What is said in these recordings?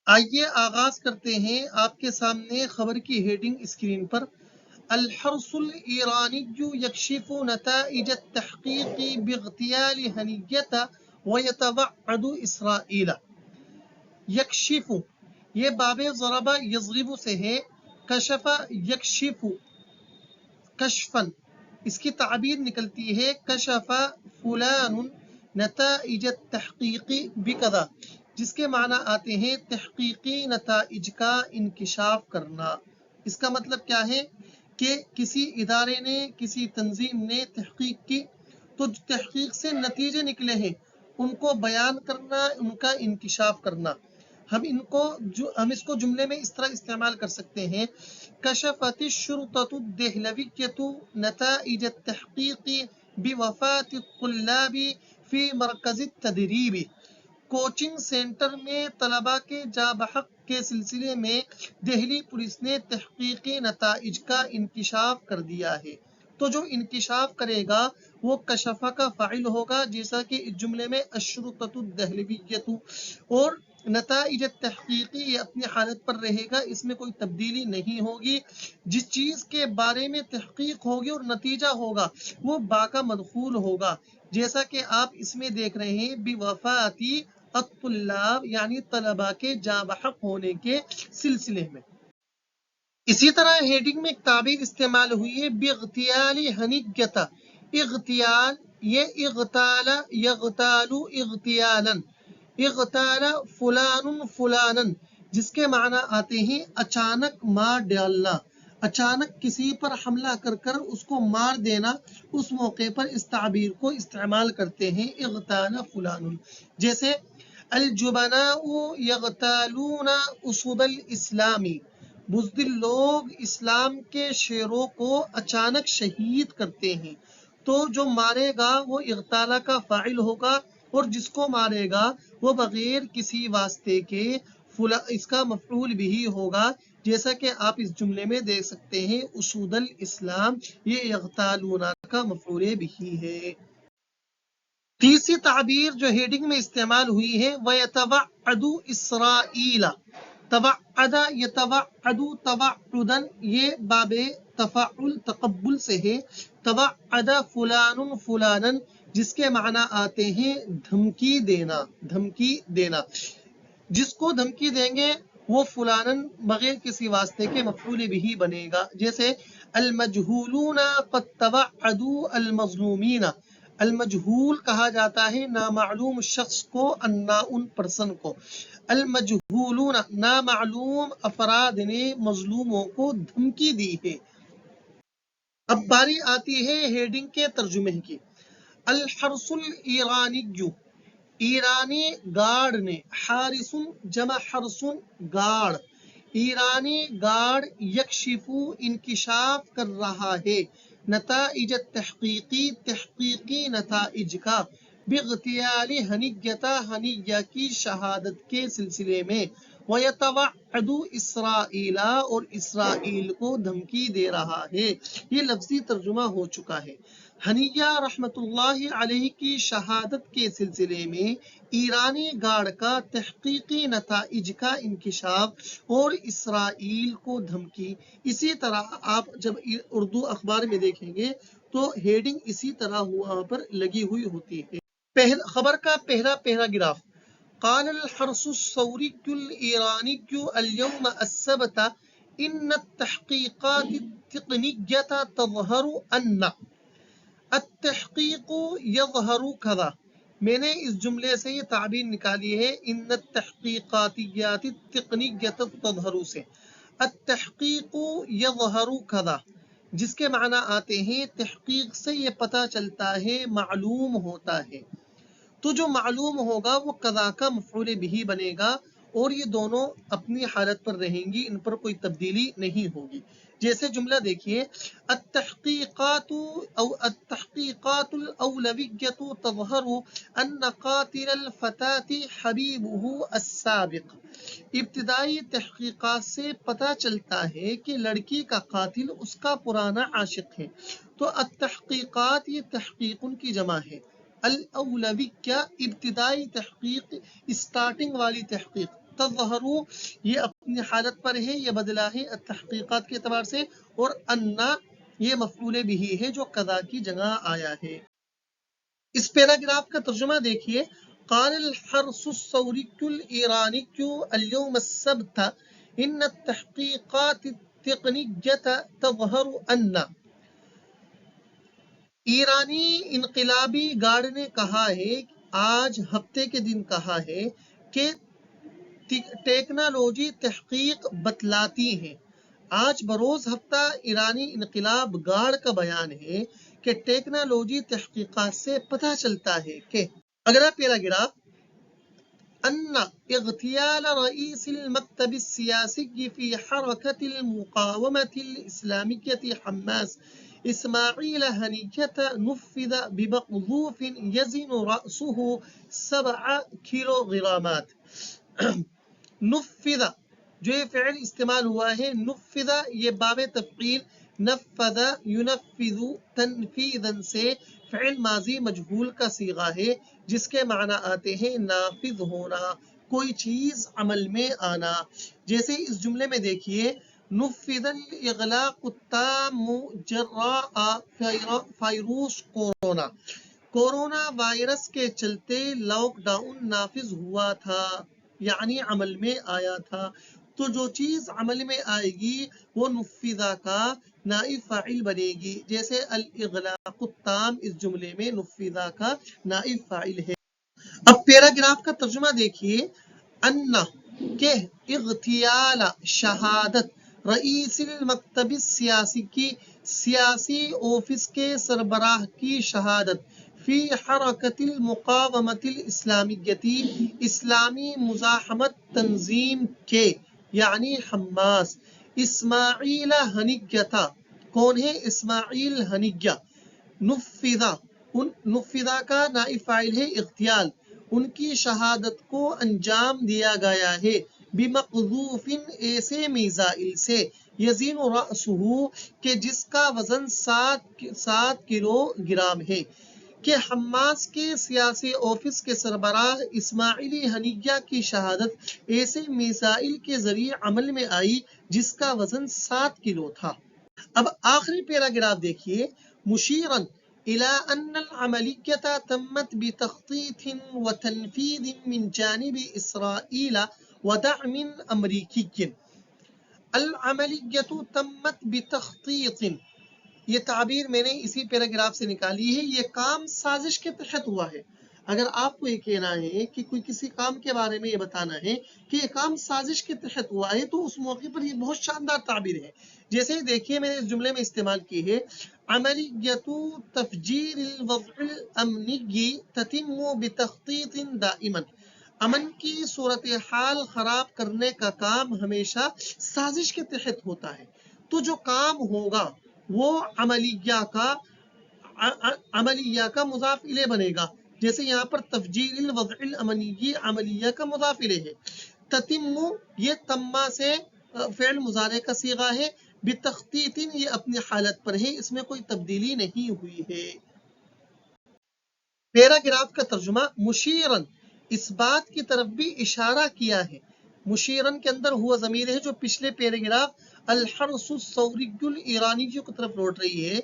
آئیے آغاز کرتے ہیں آپ کے سامنے خبر کی ہیڈنگ اسکرین پر۔ الحرس الإيراني يكشف نتائج التحقيق باغتيال هنية ويتوعد إسرائيل۔ یکشف، یہ باب ضرب یضرب سے ہے، کشف یکشف کشفن، اس کی تعبیر نکلتی ہے کشف فلان نتائج التحقیق بکذا، جس کے معنی آتے ہیں تحقیقی نتائج کا انکشاف کرنا۔ اس کا مطلب کیا ہے کہ کسی ادارے نے، کسی تنظیم نے تحقیق کی تو تحقیق سے نتیجے نکلے ہیں، ان کو بیان کرنا، ان کا انکشاف کرنا۔ ہم اس کو جملے میں اس طرح استعمال کر سکتے ہیں، کشفت الشرطة الدہلویة نتائج التحقیق بوفاة الطلاب فی مرکز التدریب۔ کوچنگ سینٹر میں طلباء کے جاں بحق کے سلسلے میں دہلی پولیس نے تحقیقی نتائج کا انکشاف کر دیا ہے۔ تو جو انکشاف کرے گا وہ کشفہ کا فاعل ہوگا، جیسا کہ اس جملے میں الشرطة الدہلویة، اور نتائج تحقیقی یہ اپنی حالت پر رہے گا، اس میں کوئی تبدیلی نہیں ہوگی۔ جس چیز کے بارے میں تحقیق ہوگی اور نتیجہ ہوگا وہ با کا مدخول ہوگا، جیسا کہ آپ اس میں دیکھ رہے ہیں بوفاتی الطلاب، یعنی طلباء کے جاں بحق ہونے کے سلسلے میں۔ اسی طرح ہیڈنگ میں ایک تعبیر استعمال ہوئی ہے باغتیال ہنیۃ۔ اغتیال، یہ اغتال یغتال اغتیالا، اغتال فلان فلانا، جس کے معنی آتے ہیں اچانک مار ڈالنا، اچانک کسی پر حملہ کر کر اس کو مار دینا، اس موقع پر اس تعبیر کو استعمال کرتے ہیں اغتال فلان۔ جیسے الجبناء یغتالون اسد الاسلام، بزدل لوگ اسلام کے شیروں کو اچانک شہید کرتے ہیں۔ تو جو مارے گا وہ اغتالا کا فاعل ہوگا، اور جس کو مارے گا وہ بغیر کسی واسطے کے اس کا مفعول بھی ہوگا، جیسا کہ آپ اس جملے میں دیکھ سکتے ہیں اسود الاسلام، یہ یغتالون کا مفعول بھی ہے۔ تیسری تعبیر جو ہیڈنگ میں استعمال ہوئی ہے وَيَتَوَعَّدُ إِسْرَائِيلَ۔ توعد یتوعد توعدا، یہ باب تفعل تقبل سے ہے، توعد فلان فلانا، جس کے معنی آتے ہیں دھمکی دینا، دھمکی دینا۔ جس کو دھمکی دیں گے وہ فلانن بغیر کسی واسطے کے مفعول بھی بنے گا، جیسے المجہولون قد توعدوا المظلومین۔ المجہول کہا جاتا ہے نامعلوم شخص کو، unknown پرسن کو۔ المجہولون، نامعلوم افراد نے مظلوموں کو دھمکی دی ہے۔ اب باری آتی ہے ہیڈنگ کے ترجمے کی۔ الحرس الایرانی، ایرانی گارڈ نے، حارس جمع حرسن گارڈ، ایرانی گارڈ یکشف انکشاف کر رہا ہے، نتائج تحقیقی تحقیقی نتائج کا، باغتیال ہنیۃ ہنیہ کی شہادت کے سلسلے میں، وَيَتَوَعَّدُ إِسْرَائِيلَ، اور اسرائیل کو دھمکی دے رہا ہے۔ یہ لفظی ترجمہ ہو چکا ہے۔ ہنیہ رحمت اللہ علیہ کی شہادت کے سلسلے میں ایرانی گارڈ کا تحقیقی نتائج کا انکشاف اور اسرائیل کو دھمکی۔ اسی طرح آپ جب اردو اخبار میں دیکھیں گے تو ہیڈنگ اسی طرح وہاں پر لگی ہوئی ہوتی ہے۔ خبر کا پہلا پیراگراف، قال الحرس الثوری الإيراني اليوم السبت إن التحقيقات التقنية تظهر أن التحقیق یظہر کذا۔ میں نے اس جملے سے یہ تعبیر نکالی ہے ان التحقیقاتیات التقنیۃ تظہر سے، التحقیق یظہر کذا، جس کے معنی آتے ہیں تحقیق سے یہ پتہ چلتا ہے، معلوم ہوتا ہے۔ تو جو معلوم ہوگا وہ قضا کا مفعول بھی بنے گا، اور یہ دونوں اپنی حالت پر رہیں گی، ان پر کوئی تبدیلی نہیں ہوگی۔ جیسے جملہ دیکھیے، التحقیقات الاولویۃ تظہر ان قاتل الفتاة حبیبہ السابق۔ ابتدائی تحقیقات سے پتہ چلتا ہے کہ لڑکی کا قاتل اس کا پرانا عاشق ہے۔ تو التحقیقات یہ تحقیق کی جمع ہے، الاولویہ ابتدائی تحقیق، اسٹارٹنگ والی تحقیق، تظہر یہ اپنی حالت پر ہے، یہ بدلہ ہے التحقیقات کے اعتبار سے، اور انا یہ مفعول بھی ہے جو قضا کی جگہ آیا ہے۔ اس پیراگراف کا ترجمہ دیکھیے، قال الحرس الثوری الإيراني اليوم السبت ان التحقیقات التقنیة تظہر ان ایرانی انقلابی گارڈ نے کہا ہے، آج ہفتے کے دن کہا ہے کہ ٹیکنالوجی تحقیق بتلاتی ہے۔ آج بروز ہفتہ ایرانی انقلاب گارڈ کا بیان ہے کہ ٹیکنالوجی تحقیقات سے پتہ چلتا ہے کہ اگلا پیراگراف ان اغتیال رئیس المکتب السیاسی فی حرکت المقاومة الاسلامیة حماس اسماعیل حنیۃ نفذ بمقذوف یزن رأسه 7 کلوگرامات۔ نفذ جو یہ فعل استعمال ہوا ہے، نفذ یہ باب تفعیل، نفذ ینفذ تنفیذا سے فعل ماضی مجہول کا صیغہ ہے جس کے معنی آتے ہیں نافذ ہونا، کوئی چیز عمل میں آنا۔ جیسے اس جملے میں دیکھیے، نفذ الاغلاق التام جراء فیروس کورونا، کورونا وائرس کے چلتے لاک ڈاؤن نافذ ہوا تھا، یعنی عمل میں آیا تھا۔ تو جو چیز عمل میں آئے گی وہ نفذہ کا نائب فاعل بنے گی، جیسے الاغلاق التام اس جملے میں نفذہ کا نائب فاعل ہے۔ اب پیراگراف کا ترجمہ دیکھیے، ان کہ اغتیال شہادت رئیس المکتب السیاسی کی سیاسی آفس کے سربراہ کی شہادت فی حرکت المقاومۃ الاسلامیتی اسلامی مزاحمت تنظیم کے یعنی حماس اسماعیل حنیۃ، کون ہے اسماعیل حنیہ، نفذہ کا نائب فاعل ہے اغتیال، ان کی شہادت کو انجام دیا گیا ہے بمقذوف ایسے میزائل سے یزین رأسہ کہ جس کا وزن 7 کلو گرام ہے، کہ حماس کے سیاسی آفس کے سربراہ اسماعیل حنیہ کی شہادت ایسے میزائل کے ذریعے عمل میں آئی جس کا وزن 7 کلو تھا۔ اب آخری پیراگراف دیکھیے، مشیرا إلى أن العملية تمت بتخطيط وتنفيذ من جانب إسرائيل ودعم أمريكي۔ العملية تمت بتخطيط، یہ تعبیر میں نے اسی پیراگراف سے نکالی ہے، یہ کام سازش کے تحت ہوا ہے۔ اگر آپ کو یہ کہنا ہے کہ کوئی کسی کام کے بارے میں یہ بتانا ہے کہ یہ کام سازش کے تحت ہوا ہے تو اس موقع پر یہ بہت شاندار تعبیر ہے۔ جیسے دیکھیے میں نے اس جملے میں استعمال کی ہے، عملیۃ تفجیر الوضع الامنی تتم بتخطیط دائما، امن کی صورتحال خراب کرنے کا کام ہمیشہ سازش کے تحت ہوتا ہے۔ تو جو کام ہوگا وہ عملیہ کا مضاف الیہ بنے گا، جیسے یہاں پر تفجیر الوضع الامنی عملیہ کا مضاف الیہ ہے، تتم یہ تما سے فعل مضارع کا صیغہ ہے، بتخطیط یہ اپنی حالت پر ہے، اس میں کوئی تبدیلی نہیں ہوئی ہے۔ پیراگراف کا ترجمہ، مشیرن اس بات کی طرف بھی اشارہ کیا ہے، مشیرن کے اندر ہوا ضمیر ہے جو پچھلے پیراگراف الحرس الثوری الایرانی کی طرف لوٹ رہی ہے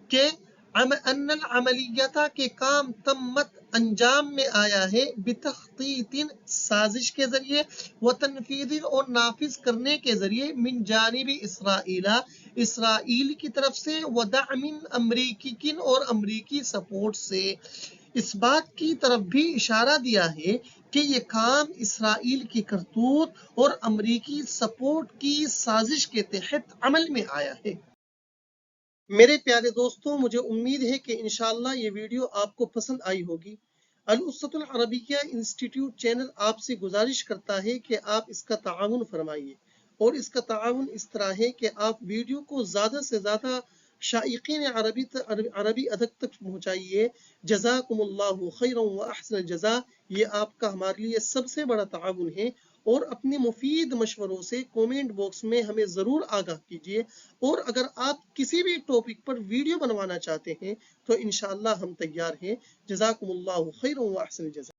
کہ ان العملیۃ کے کام تمت انجام میں آیا ہے بتخطیط سازش کے ذریعے و تنفیذ اور نافذ کرنے کے ذریعے من جانب اسرائیل کی طرف سے و دعم امریکی اور امریکی سپورٹ سے۔ اس بات کی طرف بھی اشارہ دیا ہے کہ یہ کام اسرائیل کی کرتوت اور امریکی سپورٹ کی سازش کے تحت عمل میں آیا ہے۔ میرے پیارے دوستوں، مجھے امید ہے کہ انشاءاللہ یہ ویڈیو آپ کو پسند آئی ہوگی۔ الاسوۃ العربیہ انسٹیٹیوٹ چینل آپ سے گزارش کرتا ہے کہ آپ اس کا تعاون فرمائیے، اور اس کا تعاون اس طرح ہے کہ آپ ویڈیو کو زیادہ سے زیادہ شائقین عربی ادب تک پہنچائیے۔ جزاکم اللہ خیرا و احسن الجزاء، یہ آپ کا ہمارے لیے سب سے بڑا تعاون ہے، اور اپنے مفید مشوروں سے کومنٹ باکس میں ہمیں ضرور آگاہ کیجیے، اور اگر آپ کسی بھی ٹاپک پر ویڈیو بنوانا چاہتے ہیں تو انشاءاللہ ہم تیار ہیں۔ جزاکم اللہ خیرا و احسن الجزاء۔